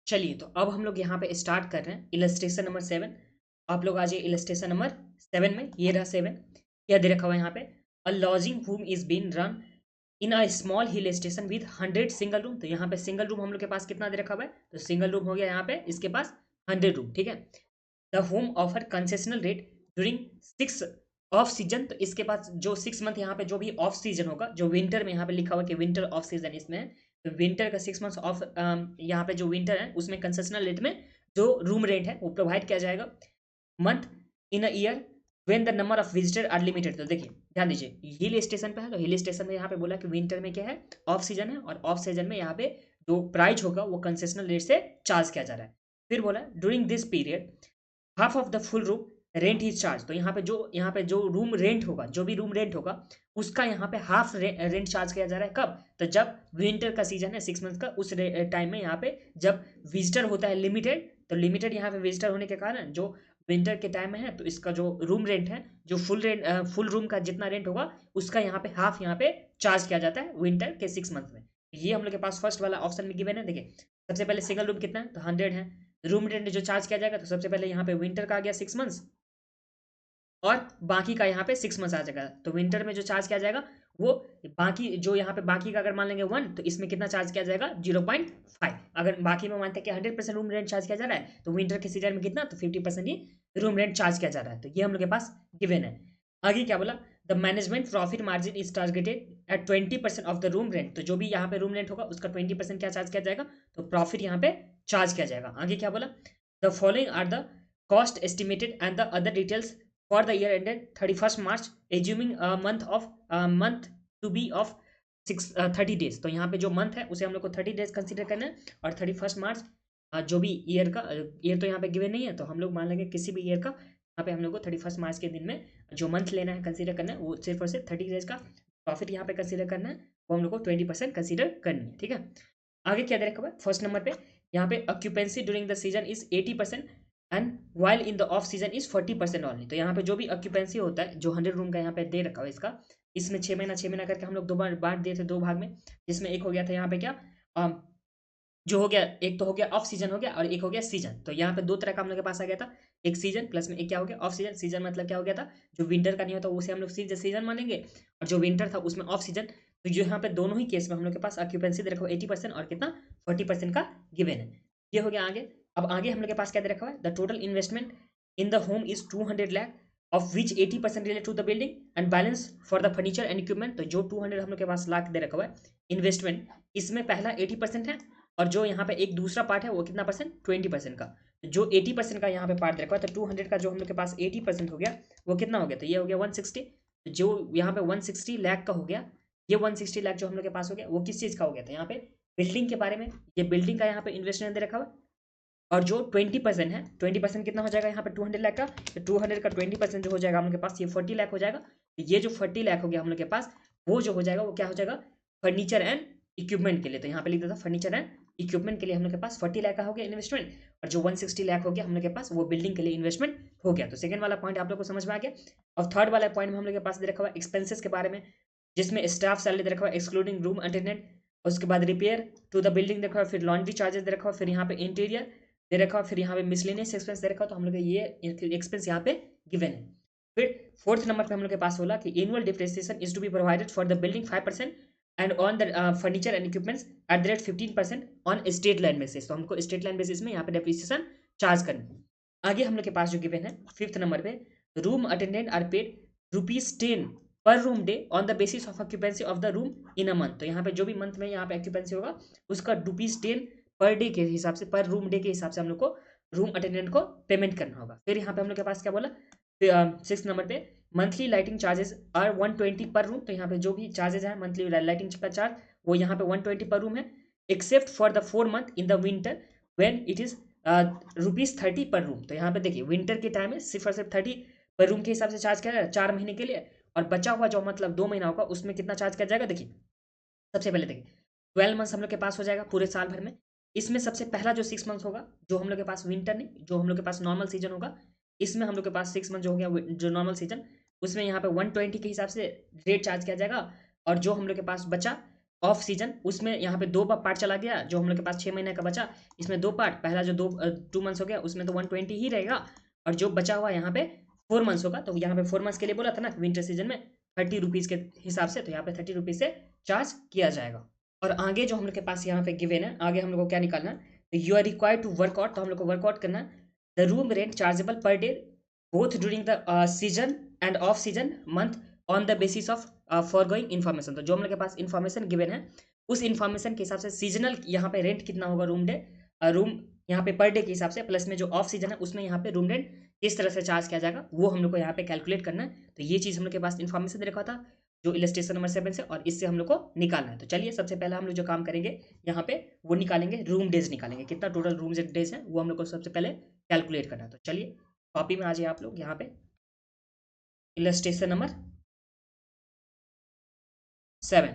चलिए तो अब हम लोग यहाँ पे स्टार्ट कर रहे हैं इलस्ट्रेशन नंबर 7। आप लोग आ जाइए इलस्ट्रेशन नंबर 7 में। ये रहा 7। क्या दे रखा हुआ है यहाँ पे? A lodging home is been run in a small hill station with 100 single room. तो यहाँ पे सिंगल रूम हम लोग के पास कितना दे रखा हुआ है? तो सिंगल रूम हो गया यहाँ पे इसके पास 100 रूम। ठीक है। The home offer concessional rate during 6 off season. तो इसके पास जो 6 मंथ यहाँ पे जो भी ऑफ सीजन होगा, जो विंटर में यहाँ पे लिखा हुआ कि विंटर ऑफ सीजन इसमें है, तो विंटर का 6 मंथ्स ऑफ यहाँ पे जो विंटर है उसमें कंसेशनल रेट में जो रूम रेंट है वो प्रोवाइड किया जाएगा। Month in a year when the number of visitor are limited. तो देखिए ध्यान दीजिए, हिल स्टेशन पे है तो हिल स्टेशन में यहाँ पे बोला कि विंटर में क्या है? ऑफ सीजन है, और ऑफ सीजन में यहाँ पे जो प्राइस होगा वो कंसेशनल रेट से चार्ज किया जा रहा है। फिर बोला during this period half of the full room rent is charge. तो यहाँ पे जो रूम रेंट होगा, जो भी रूम रेंट होगा उसका यहाँ पे हाफ रेंट चार्ज किया जा रहा है। कब? तो जब विंटर का सीजन है 6 मंथ का, उस टाइम में यहाँ पे जब विजिटर होता है लिमिटेड, तो लिमिटेड यहाँ पे विजिटर होने के कारण जो विंटर के टाइम में है तो इसका जो रूम रेंट है, जो फुल रूम का जितना रेंट होगा उसका यहाँ पे हाफ यहाँ पे चार्ज किया जाता है विंटर के 6 मंथ में। ये हम लोग के पास फर्स्ट वाला ऑप्शन में गिवन है। देखिए सबसे पहले सिंगल रूम कितना है? तो 100 है। रूम रेंट जो चार्ज किया जाएगा, तो सबसे पहले यहाँ पे विंटर का आ गया 6 मंथ्स, और बाकी का यहाँ पे 6 मंथ्स आ जाएगा। तो विंटर में जो चार्ज किया जाएगा वो बाकी जो यहाँ पे बाकी का अगर मान लेंगे 1, तो इसमें कितना चार्ज किया जाएगा? 0.5। अगर बाकी में मानते हैं कि 100% रूम रेंट चार्ज किया जा रहा है, तो विंटर के सीजन में कितना? तो 50% ही रूम रेंट चार्ज किया जा रहा है। तो ये हम लोग के पास गिवन है। आगे क्या बोला? The management profit margin is targeted eight 20% of the room rent. तो जो भी यहाँ पे रूम रेंट होगा उसका 20% क्या चार्ज किया जाएगा? तो प्रॉफिट यहाँ पे चार्ज किया जाएगा। आगे क्या बोला? The following are the cost estimated and the other details for the year ended 31st March, assuming a month to be of 30 days। तो यहाँ पे जो मंथ है उसे हम लोग को 30 डेज कंसीडर करना है, और 31st मार्च जो भी ईयर का ईयर तो यहाँ पे गिवन नहीं है, तो हम लोग मान लेंगे किसी भी ईयर का यहाँ पे हम लोग को 31st मार्च के दिन में जो मंथ लेना है कंसीडर करना है वो सिर्फ और सिर्फ 30 डेज का प्रॉफिट यहाँ पे कंसीडर करना है, वो हम लोग को 20% कंसीडर करनी है। ठीक है। आगे क्या दे रखा है? फर्स्ट नंबर पे यहाँ पे occupancy during the season is 80% and while in the off season is 40% only. तो यहाँ पे जो भी ऑक्यूपेंसी होता है, जो 100 रूम का यहाँ पे दे रखा है इसका, इसमें 6 महीना करके हम लोग दो बार बांट दिए थे, दो भाग में, जिसमें एक हो गया था यहाँ पे क्या, जो हो गया, एक तो हो गया ऑफ सीजन हो गया और एक हो गया सीजन। तो यहाँ पे दो तरह का हम लोग के पास आ गया था, एक सीजन प्लस में एक क्या हो गया? Off season. सीजन मतलब क्या हो गया था? जो विंटर का नहीं होता उसे हम लोग सीजन मानेंगे, और जो विंटर था उसमें ऑफ सीजन। तो जो यहाँ पे दोनों ही केस में हम लोग के पास ऑक्यूपेंसी दे रखा है 80% और कितना? 40% का गिवन है। ये हो गया आगे। अब आगे हम लोग के पास क्या दे रखा है? The total investment in the home is 200 lakh, of which 80% relate to the building and balance for the furniture and equipment. तो जो 200 हम लोग के पास लाख दे रखा हुआ है इन्वेस्टमेंट, इसमें पहला 80% है, और जो यहाँ पे एक दूसरा पार्ट है वो कितना परसेंट? 20% का। तो जो 80% का यहाँ पे पार्ट रखा है, तो 200 का जो हम लोग के पास 80% हो गया वो कितना हो गया? तो ये हो गया 160। तो जो यहाँ पे 160 लाख का हो गया, ये 160 लाख जो हम लोग के पास हो गया वो किस चीज़ का हो गया? तो यहाँ पे बिल्डिंग के बारे में, ये बिल्डिंग का यहाँ पे इन्वेस्टमेंट दे रखा हुआ। और जो 20% है, 20% कितना हो जाएगा यहाँ पे? 200 लाख का। तो 200 का 20% जो हो जाएगा हम लोग के पास, ये 40 लाख हो जाएगा। तो ये जो 40 लाख हो गया हम लोग के पास, वो जो हो जाएगा वो क्या हो जाएगा? फर्नीचर एंड इक्विपमेंट के लिए। तो यहाँ पे लिख देता फर्नीचर एंड इक्विपमेंट के लिए हम लोग के पास 40 लाख का हो गया इन्वेस्टमेंट, और जो 160 लाख हो गया हम लोग के पास वो बिल्डिंग के लिए इन्वेस्टमेंट हो गया। तो सेकंड वाला पॉइंट आप लोग को समझ में आ गया। और थर्ड वाला पॉइंट में हम लोग के पास दे रखा हुआ एक्सपेंसेस के बारे में, जिसमें स्टाफ सैलरी दे रखा हुआ एक्सक्लूडिंग रूम अटेंडेंट, उसके बाद रिपेयर टू द बिल्डिंग दे रखा हुआ, फिर लॉन्ड्री चार्जेस दे रखा हुआ, फिर यहाँ पे इंटीरियर दे रखा, फिर यहाँ पे मिसलेनियस एक्सपेंस दे रखा। तो हम लोग ये एक्सपेंस यहाँ पे गिवन है। फिर फोर्थ नंबर पे हम लोग के पास बोला कि annual depreciation is to be provided for the building 5% and on the furniture and equipments at the rate 15% on state line basis. तो हमको स्टेट लाइन बेसिस में यहाँ पे डिप्रिसिएशन चार्ज करनी। आगे हम लोग के पास जो गिवन है फिफ्थ नंबर पे, रूम अटेंडेंट आर पेड ₹10 पर room day on the basis of occupancy of the room in a month. तो यहाँ पे जो भी मंथ में यहाँ पे ऑक्यूपेंसी होगा उसका ₹10 पर डे के हिसाब से, पर रूम डे के हिसाब से हम लोग को रूम अटेंडेंट को पेमेंट करना होगा। फिर यहाँ पे हम लोग के पास क्या बोला? सिक्स नंबर पे, मंथली लाइटिंग चार्जेस आर 120 पर रूम। तो यहाँ पे जो भी चार्जेस है मंथली लाइटिंग का चार्ज, वो यहाँ पे 120 पर रूम है, except for the 4 month in the winter when it is ₹30 पर रूम। तो यहाँ पे देखिए विंटर के टाइम में सिर्फ और सिर्फ 30 पर रूम के हिसाब से चार्ज किया जाएगा 4 महीने के लिए, और बचा हुआ जो मतलब 2 महीना होगा उसमें कितना चार्ज किया जाएगा? देखिए सबसे पहले देखिए 12 मंथ्स हम लोग के पास हो जाएगा पूरे साल भर में। इसमें सबसे पहला जो 6 मंथ्स होगा, जो हम लोग के पास विंटर नहीं, जो हम लोग के पास नॉर्मल सीजन होगा, इसमें हम लोग के पास 6 मंथ जो हो गया जो नॉर्मल सीजन, उसमें यहाँ पे 120 के हिसाब से रेट चार्ज किया जाएगा। और जो हम लोग के पास बचा ऑफ सीजन, उसमें यहाँ पे दो पार्ट चला गया, जो हम लोग के पास 6 महीने का बचा, इसमें दो पार्ट, पहला जो 2 मंथ्स हो गया उसमें तो 120 ही रहेगा, और जो बचा हुआ यहाँ पे 4 मंथ्स होगा, तो यहाँ पे 4 मंथ्स के लिए बोला था ना विंटर सीजन में 30 रुपीज़ के हिसाब से, तो यहाँ पे 30 रुपीज़ से चार्ज किया जाएगा। और आगे जो हम लोग के पास यहाँ पे गिवन है, आगे हम लोग को क्या निकालना है, तो you are required to work out, तो हम लोग को वर्कआउट करना है the room rent chargeable per day both during the season and off season month on the basis of foregoing information. तो जो हम लोग के पास इन्फॉर्मेशन गिवन है उस इन्फॉर्मेशन के हिसाब से सीजनल यहाँ पे रेंट कितना होगा रूम यहाँ पे पर डे के हिसाब से, प्लस में जो ऑफ सीजन है उसमें यहाँ पे रूम रेंट किस तरह से चार्ज किया जाएगा वो हम लोग को यहाँ पे कैलकुलेट करना है। तो ये चीज़ हम लोग के पास इन्फॉर्मेशन दे रखा था जो इलस्ट्रेशन नंबर 7 से, और इससे हम लोग को निकालना है। तो चलिए सबसे पहले हम लोग जो काम करेंगे यहाँ पे वो निकालेंगे, रूम डेज निकालेंगे, कितना टोटल रूम डेज है वो हम लोग को सबसे पहले कैलकुलेट करना है। तो चलिए कॉपी में आ जाइए आप लोग, यहाँ पे illustration number 7,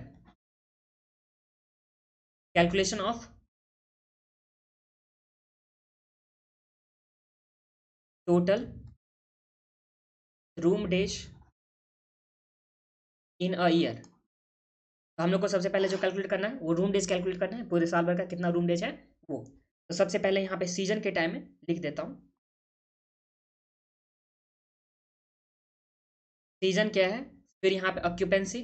calculation of total room days in a year. तो हम लोग को सबसे पहले जो कैलकुलेट करना है वो रूम डेज कैलकुलेट करना है, पूरे साल भर का कितना रूम डेज है वो। तो सबसे पहले यहाँ पे सीजन के टाइम में लिख देता हूँ, सीजन क्या है, फिर यहाँ पे ऑक्यूपेंसी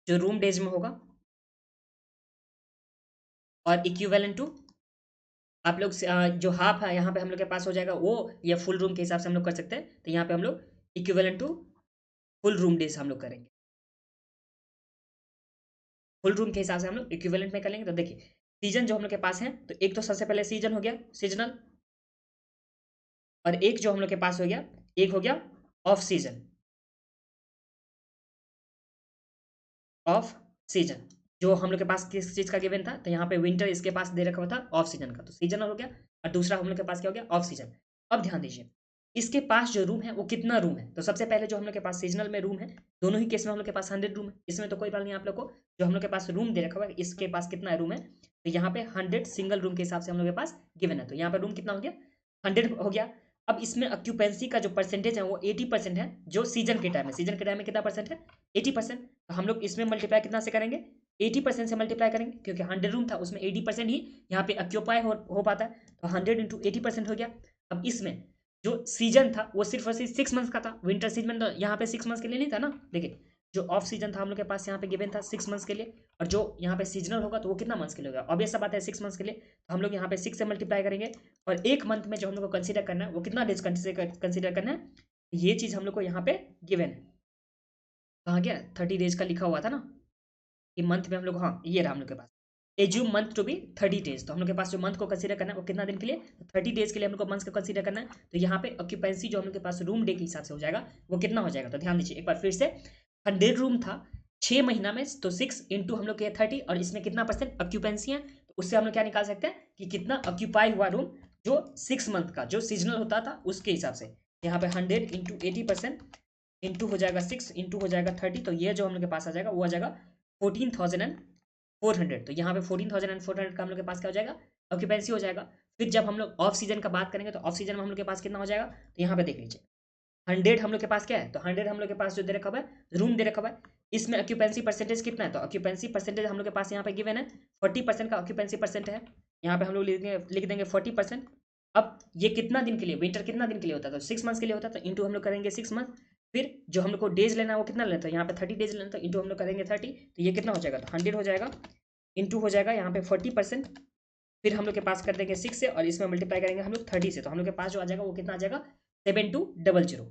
जो रूम डेज में होगा, और इक्विवेलेंट टू आप लोग जो हाफ है यहाँ पे हम लोग के पास हो जाएगा वो, या फुल रूम के हिसाब से हम लोग कर सकते हैं, तो यहाँ पे हम लोग equivalent to full room days हम लोग करेंगे, फुल रूम के हिसाब से हम लोग इक्विवेलेंट में कर लेंगे। तो देखिए सीजन जो हम लोग के पास है, तो एक तो सबसे पहले सीजन हो गया सीजनल, और एक जो हम लोग के पास हो गया, एक हो गया ऑफ सीजन, ऑफ सीजन जो हम लोग के पास किस चीज़ का गिवन था, तो यहाँ पे विंटर इसके पास दे रखा हुआ था ऑफ सीजन का, तो सीजनल हो गया, और दूसरा हम लोग के पास क्या हो गया ऑफ सीजन। अब ध्यान दीजिए इसके पास जो रूम है वो कितना रूम है, तो सबसे पहले जो हम लोग के पास सीजनल में रूम है, दोनों ही केस में हम लोग के पास 100 रूम है, इसमें तो कोई बात नहीं आप लोग को, जो हम लोग के पास रूम दे रखा हुआ है इसके पास कितना रूम है, तो यहाँ पे 100 सिंगल रूम के हिसाब से हम लोग के पास गिवन है, तो यहाँ पे रूम कितना हो गया 100 हो गया। अब इसमें ऑक्यूपेंसी का जो परसेंटेज है वो 80% है, जो सीजन के टाइम में, सीजन के टाइम में कितना परसेंट है 80%, तो हम लोग इसमें मल्टीप्लाई कितना से करेंगे 80% से मल्टीप्लाई करेंगे, क्योंकि 100 रूम था उसमें 80% ही यहाँ पे ऑक्यूपाई हो पाता है, तो 100 इंटू 80% हो गया। अब इसमें जो सीजन था वो सिर्फ और सिर्फ 6 मंथ्स का था, विंटर सीजन तो यहाँ पे 6 मंथ्स के लिए नहीं था ना, देखिए जो ऑफ सीजन था हम लोग के पास यहाँ पे गिवन था 6 मंथ्स के लिए, और जो यहाँ पे सीजनल होगा तो वो कितना मंथ्स के लिए होगा, ऑब्वियस सा बात है 6 मंथ्स के लिए, तो हम लोग यहाँ पे 6 से मल्टीप्लाई करेंगे, और एक मंथ में जो हम लोग को कंसीडर करना है वो कितना डेज कंसीडर करना है, ये चीज़ हम लोग को यहाँ पे गिवन है, कहाँ गया 30 डेज का लिखा हुआ था ना कि मंथ में हम लोग, हाँ ये रहा हम लोग के पास, assume month to be 30 days, तो हम लोग के पास जो मंथ को कंसीडर करना है वो कितना दिन के लिए, तो 30 डेज के लिए हम लोग को मंथ को कंसीडर करना है, तो यहाँ पे ऑक्यूपेंसी जो हम लोग के पास रूम डे के हिसाब से हो जाएगा वो कितना हो जाएगा, तो ध्यान दीजिए एक बार फिर से, 100 रूम था 6 महीना में, तो 6 इंटू हम लोग के 30, और इसमें कितना परसेंट ऑक्यूपेंसी है, तो उससे हम लोग क्या निकाल सकते हैं कि कितना ऑक्यूपाई हुआ रूम जो 6 मंथ का जो सीजनल होता था उसके हिसाब से, यहाँ पे 100 इंटू 80% इंटू हो जाएगा 6 इंटू हो जाएगा 30, तो ये जो हम लोग के पास आ जाएगा वो आ जाएगा 14,400, तो यहाँ पे 14,400 का हम लोग के पास क्या हो जाएगा ऑक्यूपेंसी हो जाएगा। फिर जब हम लोग ऑफ सीजन का बात करेंगे तो ऑफ सीजन में हम लोग के पास कितना हो जाएगा, तो यहाँ पे देख लीजिए 100 हम लोग के पास क्या है, तो 100 हम लोग के पास जो दे रखा हुआ है रूम दे रखा हुआ है, इसमें ऑक्यूपेंसी परसेंटेज कितना है, तो ऑक्यूपेंसी परसेंटेज हम लोग के पास यहाँ पे गिवन है 40% का ऑक्यूपेंसी परसेंट है, यहाँ पे हम लोग लिख देंगे 40%। अब ये कितना दिन के लिए, विंटर कितना दिन के लिए होता है, तो 6 मंथ्स के लिए होता है, तो इंटू हम लोग करेंगे 6 मंथ, फिर जो हम लोग को डेज लेना है वो कितना लेना है, तो यहाँ पे 30 डेज लेना है, तो इंटू हम लोग करेंगे 30, तो ये कितना हो जाएगा, तो 100 हो जाएगा, इंटू हो जाएगा यहाँ पे 40%, फिर हम लोग के पास कर देंगे 6 से, और इसमें मल्टीप्लाई करेंगे हम लोग 30 से, तो हम लोग के पास जो आ जाएगा वो कितना आ जाएगा 7200,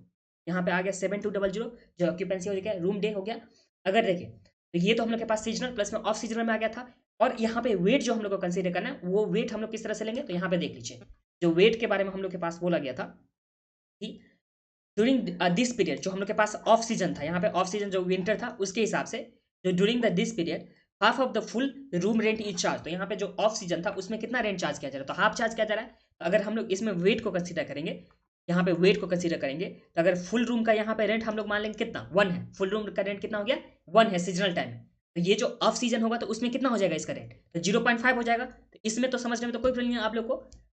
यहाँ पे आ गया 7200, जो ऑक्यूपेंसी हो गया रूम डे हो गया। अगर देखिए तो ये तो हम लोग के पास सीजनल प्लस में ऑफ सीजनल में आ गया था, और यहाँ पे वेट जो हम लोग को कंसीडर करना है वो वेट हम लोग किस तरह से लेंगे, तो यहाँ पे देख लीजिए जो वेट के बारे में हम लोग के पास बोला गया था कि ड्यूरिंग दिस पीरियड जो हम लोग के पास ऑफ सीजन था, यहाँ पे ऑफ सीजन जो विंटर था उसके हिसाब से, जो during the this period half of the full room rent is charge, तो यहाँ पे जो ऑफ सीजन था उसमें कितना रेंट चार्ज किया जा रहा है, तो हाफ चार्ज किया जा रहा है, तो अगर हम लोग इसमें वेट को कंसीडर करेंगे, यहाँ पे वेट को कंसीडर करेंगे, तो अगर फुल रूम का यहाँ पे रेंट हम लोग मान लेंगे कितना 1 है, फुल रूम का रेंट कितना हो गया 1 है सीजनल टाइम में, तो ये जो ऑफ सीजन होगा तो उसमें कितना हो जाएगा इसका रेंट, तो 0.5 हो जाएगा, तो इसमें तो समझने में तो कोई प्रॉब्लम नहीं है आप लोग को,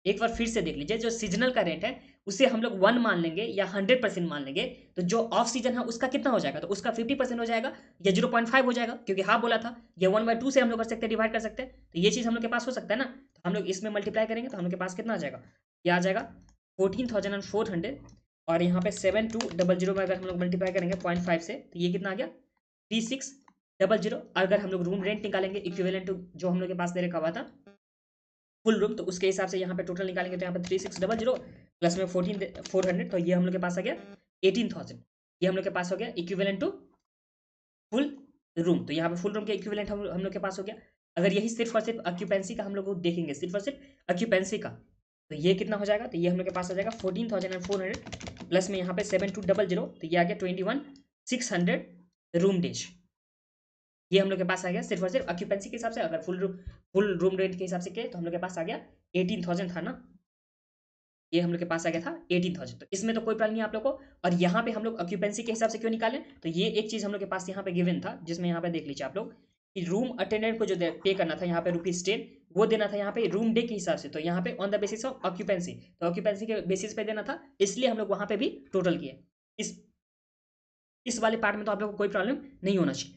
एक बार फिर से देख लीजिए, जो सीजनल का रेंट है उसे हम लोग 1 मान लेंगे या 100% मान लेंगे, तो जो ऑफ सीजन है उसका कितना हो जाएगा, तो उसका 50% हो जाएगा या 0.5 हो जाएगा, क्योंकि हाफ बोला था। ये 1/2 से हम लोग कर सकते हैं, डिवाइड कर सकते हैं, तो ये चीज़ हम लोग के पास हो सकता है ना। तो हम लोग इसमें मल्टीप्लाई करेंगे तो हम लोग के पास कितना आ जाएगा, ये आ जाएगा 14,400, और यहाँ पे 7200 में अगर हम लोग मल्टीप्लाई करेंगे 0.5 से, तो ये कितना आ गया 3600। अगर हम लोग रूम रेंट निकालेंगे इक्विवेलेंट टू जो हम लोग के पास दे रखा हुआ था फुल रूम, तो उसके हिसाब से यहाँ पे टोटल निकालेंगे, तो यहाँ पे 3600 प्लस में 14400, तो ये हम लोग के पास आ गया 18,000। ये हम लोग के पास हो गया इक्विवेलेंट टू फुल रूम। तो यहाँ पे फुल रूम के इक्विवेलेंट हम लोग के पास हो गया। अगर यही सिर्फ और सिर्फ ऑक्यूपेंसी का हम लोग देखेंगे, सिर्फ और सिर्फ ऑक्यूपेंसी का, तो ये कितना हो जाएगा, तो ये हम लोग के पास आ जाएगा 14,400 प्लस में यहाँ पे 7200, तो ये आ गया 21,600 रूम डेज। ये हम लोग के पास आ गया सिर्फ और सिर्फ ऑक्यूपेंसी के हिसाब से। अगर फुल रूम रेंट के हिसाब से किए तो हम लोग के पास आ गया 18,000 था ना, ये हम लोग के पास आ गया था 18,000। तो इसमें तो कोई प्रॉब्लम नहीं आप लोग को। और यहाँ पे हम लोग ऑक्यूपेंसी के हिसाब से क्यों निकालें, तो ये एक चीज़ हम लोग के पास यहाँ पे गिवन था, जिसमें यहाँ पे देख लीजिए आप लोग कि रूम अटेंडेंट को जो पे करना था यहाँ पे ₹10, वो देना था यहाँ पे रूम डे के हिसाब से, तो यहाँ पे on the basis of occupancy, तो ऑक्यूपेंसी के बेसिस पे देना था, इसलिए हम लोग वहाँ पे भी टोटल किए। इस वाले पार्ट में तो आप लोग को कोई प्रॉब्लम नहीं होना चाहिए।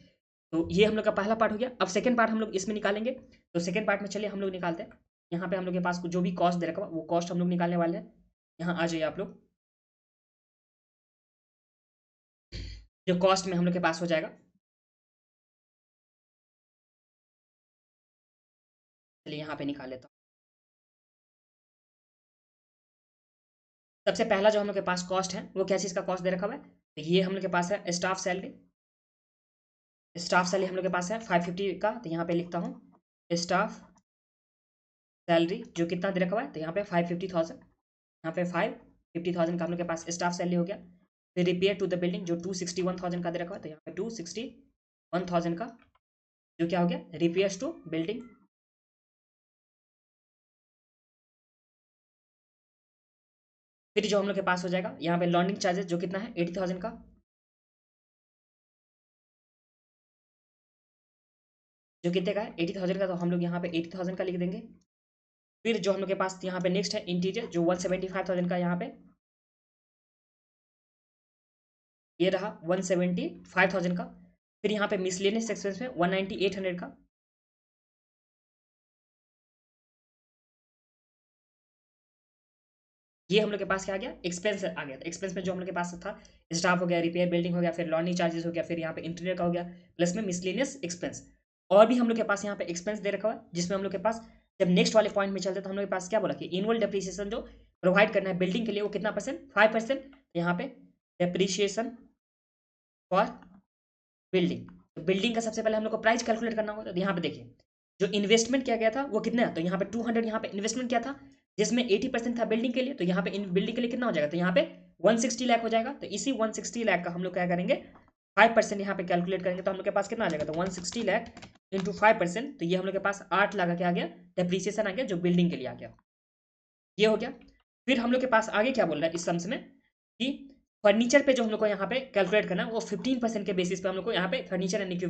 तो ये हम लोग का पहला पार्ट हो गया। अब सेकंड पार्ट हम लोग इसमें निकालेंगे, तो सेकंड पार्ट में चलिए हम लोग निकालते हैं। यहाँ पे हम लोग के पास जो भी कॉस्ट दे रखा वो कॉस्ट हम लोग निकालने वाले हैं। यहाँ आ जाइए आप लोग, जो कॉस्ट में हम लोग के पास हो जाएगा, चलिए यहाँ पे निकाल लेता हूँ। सबसे पहला जो हम लोग के पास कॉस्ट है वो क्या चीज़ का कॉस्ट दे रखा हुआ है, तो ये हम लोग के पास है स्टाफ सैलरी। स्टाफ सैलरी हम लोग के पास है 550 का, तो यहाँ पे लिखता हूँ स्टाफ सैलरी जो कितना दे रखा हुआ है, तो यहाँ पे 550,000, यहाँ पे 550,000 का हम लोग के पास स्टाफ सैलरी हो गया। फिर रिपेयर टू द बिल्डिंग जो 261,000 का दे रखा हुआ है, तो यहाँ पे 261,000 का जो क्या हो गया रिपेयर्स टू बिल्डिंग। फिर जो हम लोग के पास हो जाएगा यहाँ पे लॉन्डिंग चार्जेस जो कितना है 80,000 का, जो कितने का है 80,000 का, तो हम लोग यहाँ पे 80,000 का लिख देंगे। फिर जो हम लोग के पास यहाँ पे नेक्स्ट है इंटीरियर जो 175,000 का, यहाँ पे ये रहा 175,000 का। फिर यहाँ पे मिसलेनियस एक्सपेंस में 198,800 का। ये हम लोग के पास क्या आ गया एक्सपेंस आ गया। एक्सपेंस में जो हम लोग के पास था स्टाफ हो गया, रिपेयर बिल्डिंग हो गया, फिर लॉन्ड्री चार्जेस हो गया, फिर यहाँ पे इंटीरियर का हो गया, प्लस में मिसलेनियस एक्सपेंस। और भी हम लोग के पास यहाँ पे एक्सपेंस दे रखा हुआ है, जिसमें हम लोग के पास जब नेक्स्ट वाले पॉइंट में चलते तो हम लोग के पास क्या बोला कि एनुअल डेप्रिसिएशन जो प्रोवाइड करना है बिल्डिंग के लिए वो कितना परसेंट 5%। यहाँ पे डेप्रिसिएशन फॉर बिल्डिंग, तो बिल्डिंग का सबसे पहले हम लोग को प्राइस कैलकुलेट करना होगा। तो यहाँ पे देखिए जो इन्वेस्टमेंट किया गया था वो कितना है, तो यहाँ पे 200 यहाँ पे इन्वेस्टमेंट किया था, जिसमें 80% था बिल्डिंग के लिए, तो यहाँ पे इन बिल्डिंग के लिए कितना हो जाएगा, तो यहाँ पे 160 लाख हो जाएगा। तो इसी 160 लाख का हम लोग क्या करेंगे 5% यहाँ पे कैलकुलेट करेंगे, तो हम लोग के पास कितना आ जाएगा, तो 160 लाख इंटू 5%, तो ये हम लोग के पास 8 लाख क्या आ गया डेप्रिसिएशन आ गया जो बिल्डिंग के लिए आ गया। ये हो गया। फिर हम लोग के पास आगे क्या बोल रहा है इस सम्स में कि फर्नीचर पे जो हम लोग को यहाँ पे कैलकुलेट करना है वो 15% के बेसिस पे हम लोग को यहाँ पे फर्नीचर एंड जो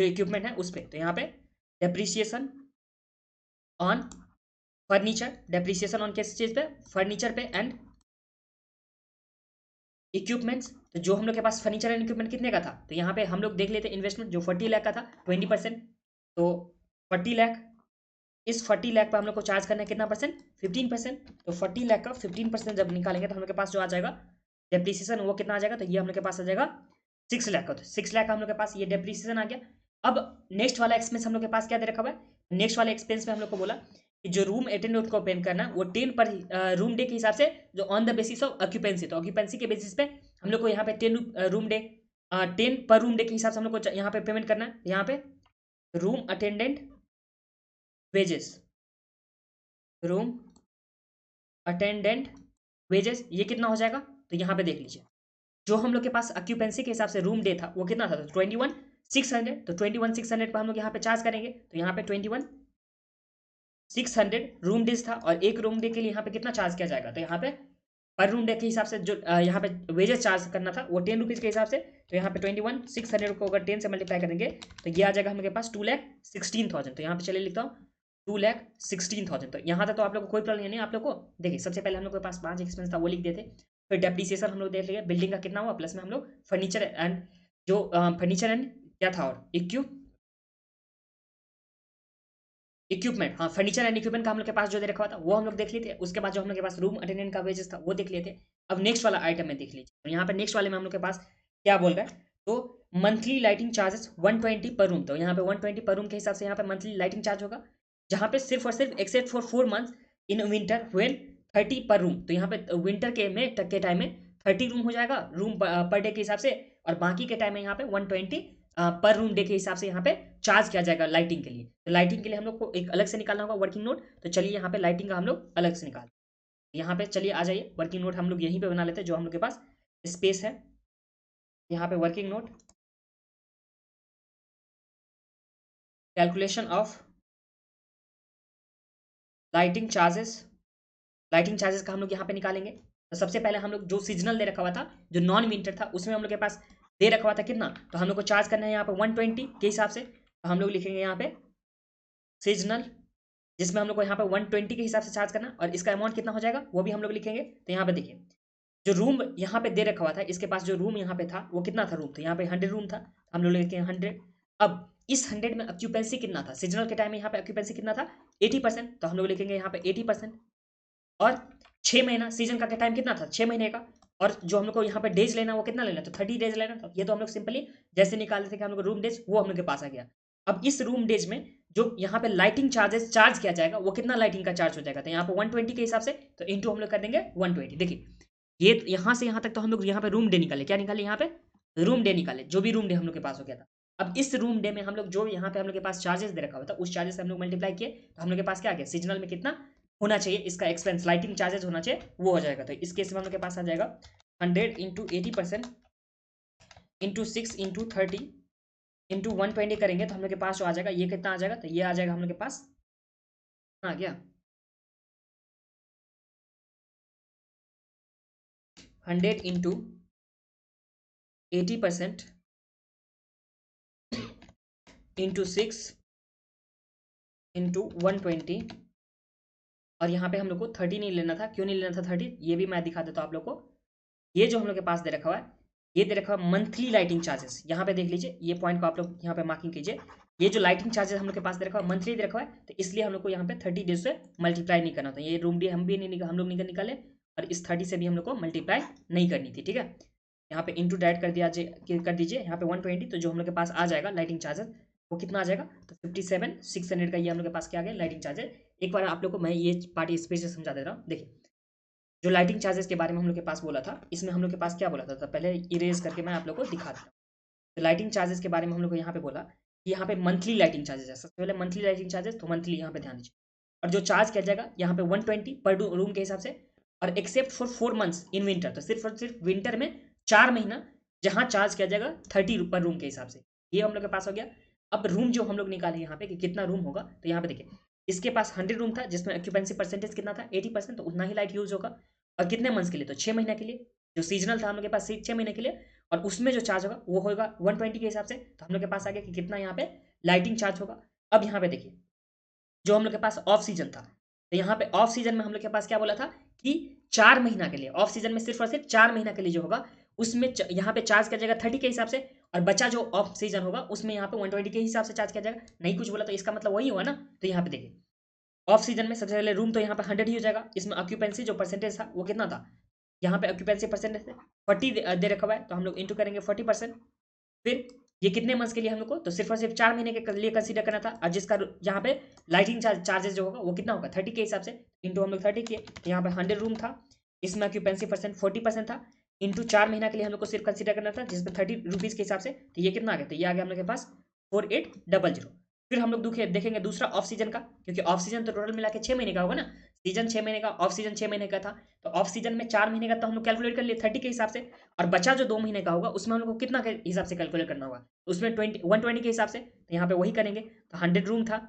इक्विपमेंट है उस पर, तो यहाँ पे depreciation on furniture, depreciation on किस चीज़ पे फर्नीचर पे एंड इक्विपमेंट्स। तो जो हम लोग के पास फर्नीचर एंड इक्विपमेंट कितने का था, तो यहाँ पे हम लोग देख लेते इन्वेस्टमेंट जो 40 लाख का था 20%, तो 40 लाख, इस 40 लाख पर हम लोग को चार्ज करना है कितना परसेंट 15%। तो 40 लाख का 15% जब निकालेंगे तो हम लोग के पास जो आ जाएगा डेप्रिसिएशन वो कितना आ जाएगा, तो ये हम लोग के पास आ जाएगा 6 लाख का। तो 6 लाख का हम लोग के पास ये डेप्रिसिएशन आ गया। अब नेक्स्ट वाला एक्सपेंस हम लोग के पास क्या दे रखा हुआ है, नेक्स्ट वाले एक्सपेंस में हम लोग को बोला कि जो रूम अटेंडेंट को पेन करना वो 10 पर रूम डे के हिसाब से जो on the basis of occupancy, तो ऑक्यूपेंसी के बेसिस पे हम लोग को यहाँ पे 10 रूम डे 10 पर रूम डे के हिसाब से हम लोग को यहाँ पे पेमेंट करना है। यहाँ पे room attendant wages, room attendant wages ये कितना हो जाएगा, तो यहाँ पे देख लीजिए जो हम लोग के पास ऑक्यूपेंसी के हिसाब से रूम डे था वो कितना था, तो 21,600, तो 21,600 पर हम लोग यहाँ पे चार्ज करेंगे, तो यहाँ पे 21,600 रूम डेज था, और एक रूम डे के लिए यहाँ पे कितना चार्ज किया जाएगा, तो यहाँ पे पर रूम डे के हिसाब से जो यहाँ पे वेजेस चार्ज करना था वो 10 रुपीज़ के हिसाब से, तो यहाँ पे 21,600 को अगर 10 से मल्टीप्लाई करेंगे तो ये आ जाएगा हम लोग के पास 2,16,000। तो यहाँ पे चलिए लिखता हूँ 2,16,000। तो यहाँ तक तो आप लोग को कोई प्रॉब्लम नहीं है। आप लोग को देखिए, सबसे पहले हम लोग के पास 5 एक्सपेंस था वो लिख देते। फिर डेप्रिसिएशन हम लोग देख लिए, बिल्डिंग का कितना हुआ, प्लस में हम लोग फर्नीचर एंड जो फर्नीचर एंड क्या था और इक्विपमेंट, हाँ फर्नीचर एंड इक्विपमेंट का हम लोग के पास जो दे रखा था वो हम लोग देख लिए थे। उसके बाद जो हम लोग के पास रूम अटेंडेंट का वेजेस था वो देख लिए थे। अब नेक्स्ट वाला आइटम में देख लीजिए, तो यहाँ पे नेक्स्ट वाले में हम लोग के पास क्या बोल रहा है, तो मंथली लाइटिंग चार्जेस 120 पर रूम। तो यहाँ पे 120 पर रूम के हिसाब से यहाँ पे मंथली लाइटिंग चार्ज होगा, जहाँ पे सिर्फ और सिर्फ except for 4 months in winter when 30 पर रूम। तो यहाँ पे विंटर के टाइम में 30 रूम हो जाएगा रूम पर डे के हिसाब से, और बाकी के टाइम में यहाँ पे 120 पर रूम डे के हिसाब से यहाँ पे चार्ज किया जाएगा लाइटिंग के लिए। तो लाइटिंग के लिए हम लोग को एक अलग से निकालना होगा वर्किंग नोट। तो चलिए यहाँ पे लाइटिंग का हम लोग अलग से निकाल, यहाँ पे चलिए आ जाइए, वर्किंग नोट हम लोग यहीं पे बना लेते हैं जो हम लोग के पास स्पेस है। यहाँ पे working note, calculation of lighting charges, lighting charges का हम लोग यहाँ पे निकालेंगे। तो सबसे पहले हम लोग जो सीजनल दे रखा हुआ था, जो नॉन विंटर था, उसमें हम लोग के पास दे रखा हुआ था कितना, तो हम लोग को चार्ज करना है यहाँ पे 120 के हिसाब से। तो हम लोग लिखेंगे यहाँ पे सीजनल, जिसमें हम लोग को यहाँ पे 120 के हिसाब से चार्ज करना, और इसका अमाउंट कितना हो जाएगा वो भी हम लोग लिखेंगे। तो यहाँ पे देखिए, जो रूम यहाँ पे दे रखा हुआ था, इसके पास जो रूम यहाँ पे था वो कितना था रूम, तो यहाँ पे 100 रूम था, हम लोग लिखेंगे 100। अब इस 100 में ऑक्यूपेंसी कितना था, सीजनल के टाइम में यहाँ पे ऑक्यूपेंसी कितना था 80%, तो हम लोग लिखेंगे यहाँ पे 80%। और 6 महीना सीजन का टाइम कितना था 6 महीने का, और जो हम लोग को यहाँ पे डेज लेना वो कितना लेना, तो 30 डेज लेना था। ये तो हम लोग सिंपली जैसे निकाले थे कि हम लोग रूम डेज, वो हम लोग के पास आ गया। अब इस रूम डेज में जो यहाँ पे लाइटिंग चार्जेस चार्ज किया जाएगा वो कितना लाइटिंग का चार्ज हो जाएगा, तो यहाँ पे 120 के हिसाब से, तो इंटू हम लोग कर देंगे 120। देखिए ये यहाँ से यहाँ तक तो हम लोग यहाँ पे रूम डे निकाले, क्या निकाले यहाँ पे रूम डे निकाले, जो भी रूम डे हम लोग के पास हो गया था। अब इस रूम डे में हम लोग जो यहाँ पे हम लोग के पास चार्जेस दे रखा हुआ था, उस चार्जेस से हम लोग मल्टीप्लाई किए, तो हम लोग के पास क्या आ गया, सीजनल में कितना होना चाहिए इसका एक्सपेंस, लाइटिंग चार्जेस होना चाहिए वो हो जाएगा। तो इस केस में हम लोग के पास आ जाएगा 100 इंटू 80% इंटू 6 इंटू 30 इंटू 120 करेंगे, तो हम लोग के पास जो आ जाएगा ये कितना आ जाएगा, तो ये आ जाएगा हम लोग के पास आ गया 100 इंटू 80% इंटू 6 इंटू 120। और यहाँ पे हम लोग को 30 नहीं लेना था, क्यों नहीं लेना था 30, ये भी मैं दिखा देता हूँ आप लोग को। ये जो हम लोग के पास दे रखा हुआ है, ये दे रखा हुआ मंथली लाइटिंग चार्जेस, यहाँ पे देख लीजिए, ये पॉइंट को आप लोग यहाँ पे मार्किंग कीजिए। ये जो लाइटिंग चार्जेस हम लोग के पास दे रखा हुआ मंथली दे रखा हुआ है, तो इसलिए हम लोग को यहाँ पे 30 डेज से मल्टीप्लाई नहीं करना था। ये रूम डे हम भी नहीं हम लोग नहीं निकाले, और इस 30 से भी हम लोग को मल्टीप्लाई नहीं करनी थी, ठीक है। यहाँ पे इंटू डायरेक्ट कर दीजिए यहाँ पे 120, तो जो हम लोग के पास आ जाएगा लाइटिंग चार्जेस वो कितना आ जाएगा, तो 57,600 का ये हम लोग के पास क्या आ गया लाइटिंग चार्जेस। एक बार आप लोग को मैं ये पार्ट स्पेस से समझा दे रहा हूँ। देखिए जो लाइटिंग चार्जेस के बारे में हम लोग के पास बोला था, इसमें हम लोग के पास क्या बोला था, तो पहले इरेज करके मैं आप लोग को दिखा देता हूँ। तो लाइटिंग चार्जेस के बारे में हम लोग को यहाँ पे बोला कि यहाँ पे मंथली लाइटिंग चार्जेस है। सबसे पहले मंथली लाइटिंग चार्जेस, तो मंथली यहाँ पे ध्यान दीजिए, और जो चार्ज किया जाएगा यहाँ पे 120 पर रूम के हिसाब से, और except for 4 months in winter, तो सिर्फ और सिर्फ विंटर में 4 महीना जहाँ चार्ज किया जाएगा 30 पर रूम के हिसाब से। ये हम लोग के पास हो गया। अब रूम जो हम लोग निकाले यहाँ पे कि कितना रूम होगा, तो यहाँ पे देखिए इसके पास 100 रूम था, जिसमें ऑक्यूपेंसी परसेंटेज कितना था 80%, तो उतना ही लाइट यूज होगा। और कितने मंथ्स के लिए, तो 6 महीने के लिए, जो सीजनल था हम लोग के पास 6 महीने के लिए, और उसमें जो चार्ज होगा वो होगा 120 के हिसाब से। तो हम लोग के पास आ गया कि कितना यहाँ पे लाइटिंग चार्ज होगा। अब यहाँ पे देखिए जो हम लोग के पास ऑफ सीजन था, तो यहाँ पे ऑफ सीजन में हम लोग के पास क्या बोला था कि 4 महीना के लिए, ऑफ सीजन में सिर्फ और सिर्फ 4 महीना के लिए जो होगा उसमें यहाँ पे चार्ज किया जाएगा 30 के हिसाब से, और बचा जो ऑफ सीजन होगा उसमें यहाँ पे 120 के हिसाब से चार्ज किया जाएगा। नहीं कुछ बोला तो इसका मतलब वही हुआ ना। तो यहाँ पे देखिए ऑफ सीजन में सबसे पहले रूम तो यहाँ पे 100 ही हो जाएगा, इसमें ऑक्यूपेंसी जो परसेंटेज था वो कितना था, यहाँ पे ऑक्यूपेंसी परसेंटेज 40 दे रखा हुआ है, तो हम लोग इंटू करेंगे 40%। फिर ये कितने मंथ्स के लिए हम लोग को, तो सिर्फ और सिर्फ 4 महीने के लिए कंसीडर करना था, और जिसका यहाँ पे लाइटिंग चार्जेस जो होगा वो कितना होगा 30 के हिसाब से, इंटू हम लोग 30 किए। यहाँ पे 100 रूम था, इसमें ऑक्यूपेंसी परसेंट 40% था, इंटू 4 महीना के लिए हम लोग को सिर्फ कंसीडर करना था, जिसमें 30 रुपीज़ के हिसाब से। तो ये कितना आ गया, तो ये आ गया हम लोग के पास 4800। फिर हम लोग देखेंगे दूसरा ऑफ सीजन का, क्योंकि ऑफ सीजन तो टोटल मिला के 6 महीने का होगा ना, सीजन 6 महीने का, ऑफ सीजन 6 महीने का था। तो ऑफ सीजन में 4 महीने का तो हम लोग कैलकुलेट कर लिए 30 के हिसाब से, और बचा जो 2 महीने का होगा उसमें हम लोग को कितना के हिसाब से कैलकुलेट करना होगा, उसमें 120 के हिसाब से। तो यहाँ पे वही करेंगे, तो 100 रूम था,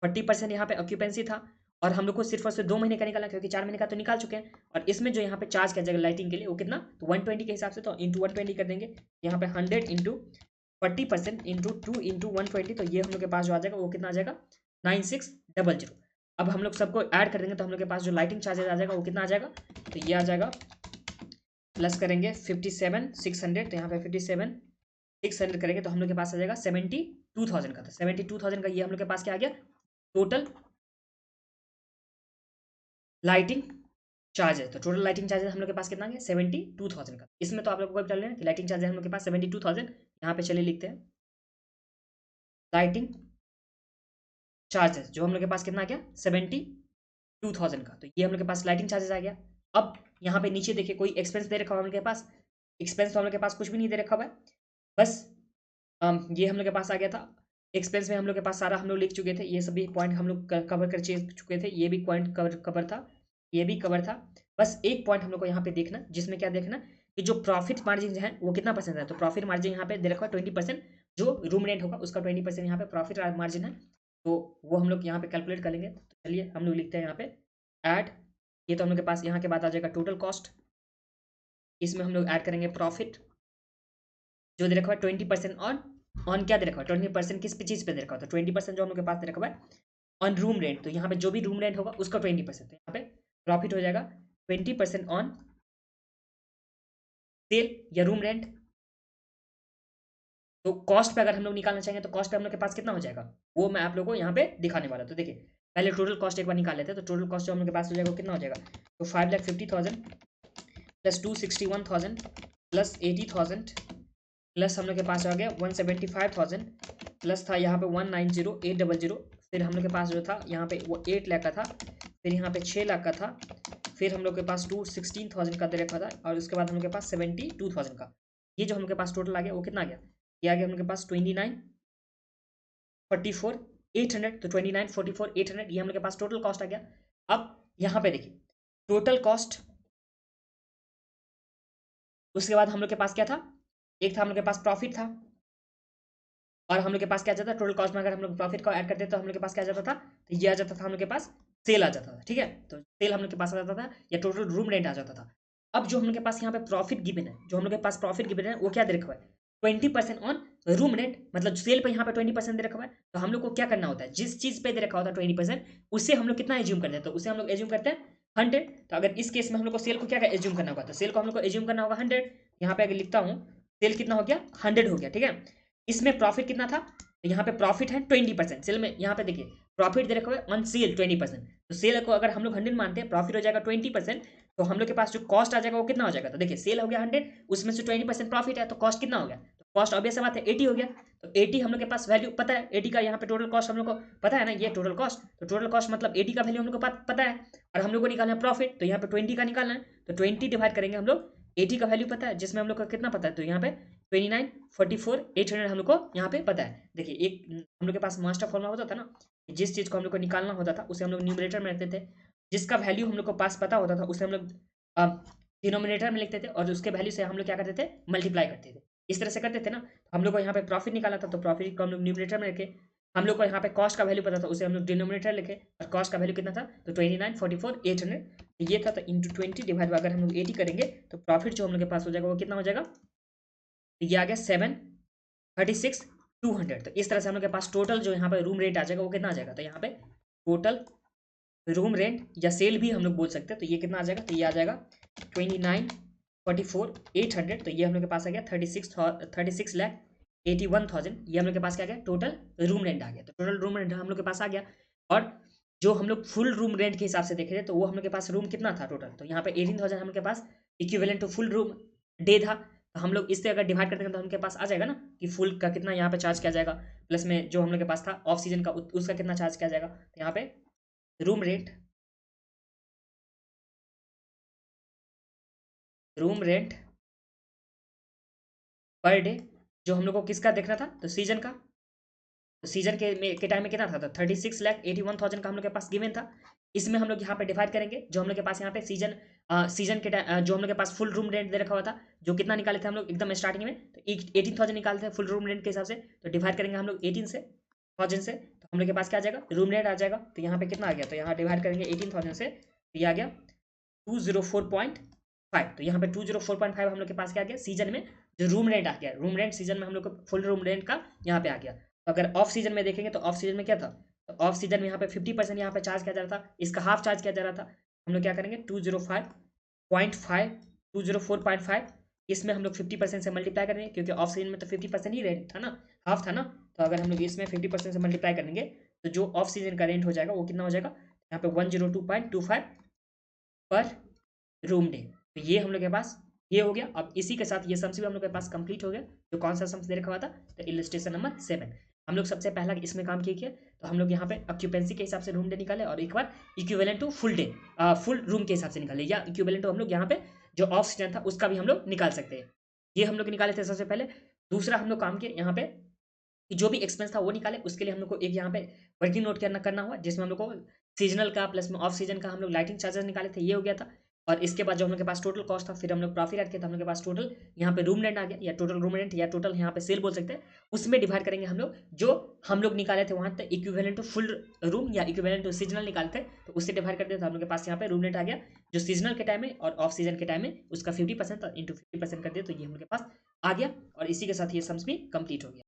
40% यहाँ पे ऑक्यूपेंसी था, और हम लोग को सिर्फ और सिर्फ 2 महीने का निकालना, क्योंकि 4 महीने का तो निकाल चुके हैं। और इसमें जो यहाँ पे चार्ज किया जाएगा लाइटिंग के लिए वो कितना, तो 120 के हिसाब से, तो इंटू 120 कर देंगे। यहाँ पे 100 इंटू 40% इंटू 2 इंटू 120, तो ये हम लोग के पास जो आ जाएगा वो कितना आ जाएगा 9600। अब हम लोग सबको ऐड कर देंगे तो हम लोग के पास जो लाइटिंग चार्जेस आ जाएगा वो कितना आ जाएगा, तो ये आ जाएगा प्लस करेंगे 57,600, तो यहाँ पे 57,600 करेंगे तो हम लोग के पास आ जाएगा 72,000 का। तो 72,000 का ये हम लोग के पास क्या आ गया, टोटल लाइटिंग चार्जेस। तो टोटल लाइटिंग चार्जेस हम लोग के पास कितना आ गया, 72,000 का। इसमें तो आप लोग को पता लेना कि लाइटिंग चार्जेस हम लोग के पास 72,000, यहाँ पे चलिए लिखते हैं लाइटिंग चार्जेस जो हम लोग के पास कितना आ गया, 72,000 का। तो ये हम लोग के पास लाइटिंग चार्जेस आ गया। अब यहाँ पे नीचे देखिए कोई एक्सपेंस दे रखा हुआ हम लोग के पास, एक्सपेंस तो हम लोग के पास कुछ भी नहीं दे रखा हुआ है, बस ये हम लोग के पास आ गया था। एक्सपेंस में हम लोग के पास सारा हम लोग लिख चुके थे, ये सभी पॉइंट हम लोग कवर कर चुके थे, ये भी पॉइंट कवर था, ये भी कवर था। बस एक पॉइंट हम लोग को यहाँ पे देखना, जिसमें क्या देखना कि जो प्रॉफिट मार्जिन है वो कितना परसेंट है। तो प्रॉफिट मार्जिन यहाँ पे दे रखा है 20%, जो रूम रेंट होगा उसका 20% यहाँ पे प्रॉफिट मार्जिन है, तो वो हम लोग यहाँ पे कैलकुलेट कर लेंगे। तो चलिए हम लोग लिखते हैं यहाँ पे ऐड, ये तो हम लोग के पास यहाँ के बाद आ जाएगा टोटल कॉस्ट, इसमें हम लोग ऐड करेंगे प्रॉफिट जो दे रखा है 20% ऑन क्या दे रखा है, 20% किस चीज़ पे दे रखा है, तो 20% जो हम लोग के पास दे रखा है ऑन रूम रेंट। तो यहाँ पे जो भी रूम रेंट होगा उसका 20%, तो यहाँ पे प्रॉफिट हो जाएगा 20% ऑन सेल या रूम रेंट। तो कॉस्ट पे अगर हम लोग निकालना चाहेंगे तो कॉस्ट पे हम लोग के पास कितना हो जाएगा, वो मैं आप लोगों को यहाँ पे दिखाने वाला। तो देखिए पहले टोटल कॉस्ट एक बार निकाल लेते हैं। तो टोटल कॉस्ट जो हम लोग के पास हो जाएगा वो कितना हो जाएगा, तो 5,50,000 प्लस 261,000 प्लस 80,000 प्लस हम लोग के पास आ गया 175,000 प्लस था यहाँ पे 190,800, फिर हम लोग के पास जो था यहाँ पे वो 8 लाख का था, फिर यहाँ पे 6 लाख का था, फिर हम लोग के पास 216,000 का दे रखा था, और उसके बाद हम लोग के पास 72,000 का। ये जो हम लोग के पास टोटल आ गया वो कितना आ गया, ये आ गया हम लोग के पास 29,44,800। तो 29,44,800 ये हम लोग के पास टोटल कॉस्ट आ गया। अब यहाँ पे देखिए टोटल कॉस्ट, उसके बाद हम लोग के पास क्या था, एक था हम लोग के पास प्रॉफिट था, और हम लोग के पास क्या जाता था टोटल कॉस्ट में, अगर हम लोग प्रॉफिट को ऐड करते तो हम लोग के पास क्या जाता था, तो ये आ जाता था हम लोग के पास सेल आ जाता था। ठीक है, तो सेल हम लोग के पास आ जाता था या टोटल रूम रेंट आ जाता था। अब जो हम लोग के पास यहाँ पे प्रॉफिट गिवन है, जो हम लोग के पास प्रॉफिट गिवन है वो क्या दे रखा हुआ है, 20% ऑन रूम रेंट, मतलब सेल पे यहाँ पे 20% दे रखा हुआ है। तो हम लोग को क्या करना होता है, जिस चीज पे दे रखा होता है 20%, उससे हम लोग कितना एज्यूम करते हैं, तो उसे हम लोग एज्यूम करते हैं 100। तो अगर इस केस में हम लोग को सेल को क्या एज्यूम करना होगा, तो सेल को हम लोग को एज्यूम करना होगा 100। यहाँ पे अगर लिखता हूँ सेल कितना हो गया, 100 हो गया। ठीक है, इसमें प्रॉफिट कितना था, तो यहाँ पे प्रॉफिट है 20%, सेल में यहाँ पे देखिए प्रॉफिट दे रखा हुआ है ऑन सेल 20%। तो सेल को अगर हम लोग 100 मानते हैं, प्रॉफिट हो जाएगा 20%, तो हम लोग के पास जो कॉस्ट आ जाएगा वो कितना हो जाएगा, तो देखिए सेल हो गया 100, उसमें से 20% प्रॉफिट है, तो कॉस्ट कितना हो गया, तो कॉस्ट ऑब्वियस बात है 80 हो गया। तो 80 हम लोग के पास वैल्यू पता है, 80 का यहाँ पे टोटल कॉस्ट हम लोग को पता है ना, ये टोटल कॉस्ट, तो टोटल कॉस्ट मतलब 80 का वैल्यू हम लोग को पता है, और हम लोग को निकालना है प्रॉफिट, तो यहाँ पे 20 का निकालना है, तो 20 डिवाइड करेंगे हम लोग 80 का वैल्यू पता है, जिसमें हम लोग का कितना पता है, तो यहाँ पे 29,44,800 हम लोग को यहाँ पे पता है। देखिए एक हम लोग के पास मास्टर फॉर्मूला होता था ना, जिस चीज़ को हम लोग को निकालना होता था उसे हम लोग न्यूमरेटर में रखते थे, जिसका वैल्यू हम लोग को पास पता होता था उसे हम लोग डिनोमिनेटर में लिखते थे, और उसके वैल्यू से हम लोग क्या करते थे, मल्टीप्लाई करते थे। इस तरह से करते थे ना, तो हम लोग को यहाँ पे प्रॉफिट निकाला था, तो प्रॉफिट को हम लोग न्यूमरेटर में रखे, हम लोग को यहाँ पे कॉस्ट का वैल्यू पता था उसे हम लोग डिनोमिनेटर लिखे, और कॉस्ट का वैल्यू कितना था, तो 29,44,800 ये था। तो इंटू 20 डिवाइड अगर हम लोग 80 करेंगे तो प्रॉफिट जो हम लोग के पास हो जाएगा वो कितना हो जाएगा, ये आ गया 736,200। तो इस तरह से हम लोग के पास टोटल जो यहाँ पे रूम रेंट आ जाएगा वो कितना आ जाएगा, तो यहाँ पे टोटल रूम रेंट या सेल भी हम लोग बोल सकते हैं, तो ये कितना आ जाएगा, तो ये आ जाएगा 29,44,800। तो ये हम लोग के पास आ गया 36,81,000, ये हम लोग के पास क्या आ गया, टोटल रूम रेंट आ गया। तो टोटल रूम रेंट हम लोग के पास आ गया। और जो हम लोग फुल रूम रेंट के हिसाब से देख रहे थे, तो वो हम लोग के पास रूम कितना था टोटल, तो यहाँ पे 18,000 हम लोग के पास equivalent to full room day था। तो हम लोग इससे अगर डिवाइड करते हैं तो हम के पास आ जाएगा ना कि फुल का कितना यहाँ पे चार्ज किया जाएगा, प्लस में जो हम लोग के पास था ऑफ सीजन का उसका कितना चार्ज किया जाएगा। तो यहाँ पे रूम रेंट पर डे जो हम लोग को किसका देखना था, तो सीजन का। तो सीजन के टाइम में कितना था, तो 36,81,000 का हम लोग के पास गिवन था। इसमें हम लोग यहाँ पे डिवाइड करेंगे जो हम लोग के पास यहाँ पे सीजन के टाइम जो हम लोग के पास फुल रूम रेंट दे रखा हुआ था, जो कितना निकाले थे हम लोग एकदम स्टार्टिंग में, तो 18,000 निकालते हैं फुल रूम रेंट के हिसाब से। तो डिवाइड करेंगे हम लोग 18,000 से, तो हम लोग के पास क्या आ जाएगा, रूम रेंट आ जाएगा। तो यहाँ पे कितना आ गया, तो यहाँ डिवाइड करेंगे 18,000 से, तो ये आ गया 204.5। तो यहाँ पे 204.5 हम लोग के पास क्या आ गया, सीजन में जो रूम रेंट आ गया, रूम रेंट सीजन में हम लोग को फुल रूम रेंट का यहाँ पे आ गया। तो अगर ऑफ सीजन में देखेंगे तो ऑफ सीजन में क्या था, तो ऑफ सीजन में यहाँ पे 50% यहाँ पे चार्ज किया जा रहा था, इसका हाफ चार्ज किया जा रहा था। हम लोग क्या करेंगे 205.5 204.5 इसमें हम लोग 50% से मल्टीप्लाई करेंगे, क्योंकि ऑफ सीजन में तो 50% ही रेंट था ना, हाफ था ना। तो अगर हम लोग इसमें 50% से मल्टीप्लाई करेंगे तो जो ऑफ सीजन का रेंट हो जाएगा वो कितना हो जाएगा, यहाँ पे 102.25 पर रूम डे। तो ये हम लोग के पास ये हो गया। अब इसी के साथ ये सम्स भी हम लोग के पास कंप्लीट हो गया। जो कौन सा सम्स दे रखा हुआ था, तो इलस्ट्रेशन नंबर 7 हम लोग सबसे पहला इसमें काम किया। तो हम लोग यहाँ पे ऑक्यूपेंसी के हिसाब से रूम डे निकाले और एक बार equivalent to full day full room के हिसाब से निकाले, या इक्विवेलेंट टू हम लोग यहाँ पे जो ऑफ सीजन था उसका भी हम लोग निकाल सकते हैं। ये हम लोग निकाले थे सबसे पहले। दूसरा हम लोग काम किए यहाँ पे कि जो भी एक्सपेंस था वो निकाले, उसके लिए हम लोग को एक यहाँ पे वर्किंग नोट करना हुआ, जिसमें हम लोग को सीजनल का प्लस में ऑफ सीजन का हम लोग लाइटिंग चार्जेस निकाले थे, ये हो गया था। और इसके बाद जो हम लोग के पास टोटल कॉस्ट था, फिर हम लोग प्रॉफिट ऐड किया था, हम लोग के पास टोटल यहाँ पे रूम रेंट आ गया, या टोटल रूम रेंट या टोटल यहाँ पे सेल बोल सकते हैं। उसमें डिवाइड करेंगे हम लोग जो हम लोग निकाले थे वहाँ तक इक्विवेलेंट टू फुल रूम या इक्विवेलेंट टू सीजनल निकाले थे, तो उससे डिवाइड कर दिया था। हम लोग के पास यहाँ पे रूम रेंट आ गया जो सीजनल के टाइम में और ऑफ सीजन के टाइम में उसका 50% इंटू 50% कर दिया, तो ये हम लोग के पास आ गया। और इसी के साथ ये सम्स भी कंप्लीट हो गया।